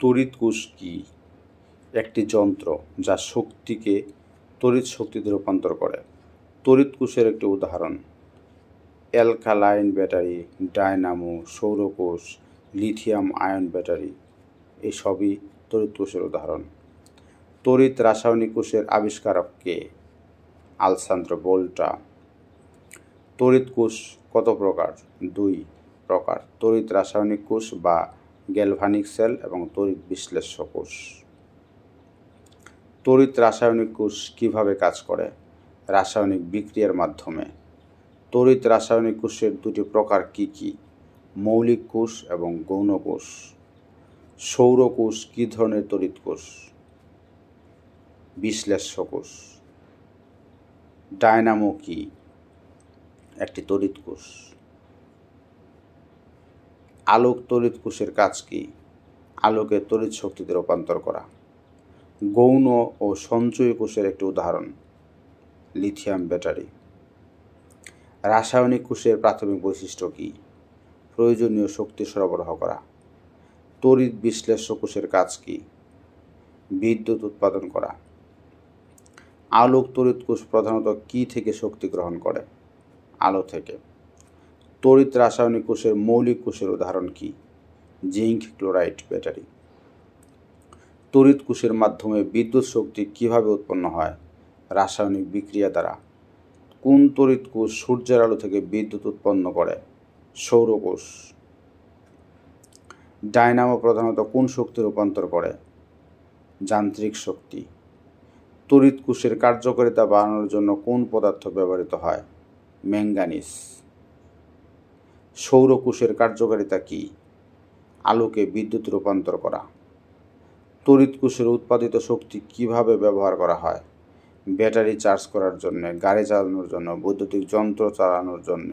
তড়িৎ কোষ কি? একটি যন্ত্র যা শক্তিকে তড়িৎ শক্তিতে রূপান্তর করে। তড়িৎ কোষের একটি উদাহরণ অ্যালকালাইন ব্যাটারি, ডায়নামো, সৌরকোষ, লিথিয়াম আয়ন ব্যাটারি, এসবই তড়িৎ কোষের উদাহরণ। তড়িৎ রাসায়নিক কোষের আবিষ্কারক কে? আলেসান্দ্রো ভোল্টা। তড়িৎ কোষ কত প্রকার? 2 প্রকার, তড়িৎ রাসায়নিক কোষ বা গ্যালভানিক সেল এবং তড়িৎ বিশ্লেষ্য কোষ। তড়িৎ রাসায়নিক কোষ কিভাবে কাজ করে? রাসায়নিক বিক্রিয়ার মাধ্যমে। তড়িৎ রাসায়নিক কোষের 2টি প্রকার কি কি? মৌলিক কোষ এবং গৌণ কোষ। সৌর কোষ কী ধরনের তড়িৎ কোষ? বিশ্লেষ্য কোষ। ডায়নামো কি? একটি তড়িৎ কোষ। আলোক তড়িৎ কোষের কাজ কি? আলোকে তড়িৎ শক্তিতে রূপান্তর করা। গৌণ ও সঞ্চয়ী কোষের একটি উদাহরণ লিথিয়াম ব্যাটারি। রাসায়নিক কোষের প্রাথমিক বৈশিষ্ট্য কি? প্রয়োজনীয় শক্তি সরবরাহ করা। তড়িৎ বিশ্লেষ্য কোষের কাজ কি? বিদ্যুৎ উৎপাদন করা। আলোক তড়িৎ কোষ প্রধানত কি থেকে শক্তি গ্রহণ করে? আলো থেকে। তড়িৎ রাসায়নিক কোষের মৌলিক কোষের উদাহরণ কি? Zinc chloride battery. তড়িৎ কোষের মাধ্যমে বিদ্যুৎ শক্তি কিভাবে উৎপন্ন হয়? রাসায়নিক বিক্রিয়া দ্বারা। কোন তড়িৎ কোষ সূর্যের আলো থেকে বিদ্যুৎ উৎপন্ন করে? সৌর কোষ। ডায়নামো প্রধানত কোন শক্তি রূপান্তর করে? যান্ত্রিক শক্তি। তড়িৎ কোষের কার্যকারিতা বাড়ানোর জন্য কোন পদার্থ ব্যবহৃত হয়? ম্যাঙ্গানিজ। সৌর কোষের কার্যকারিতা কি? আলোকে বিদ্যুৎ রূপান্তর করা। তড়িৎ কোষের উৎপাদিত শক্তি কিভাবে ব্যবহার করা হয়? ব্যাটারি চার্জ করার জন্য, গাড়ি চালানোর জন্য, বৈদ্যুতিক যন্ত্র চালানোর জন্য।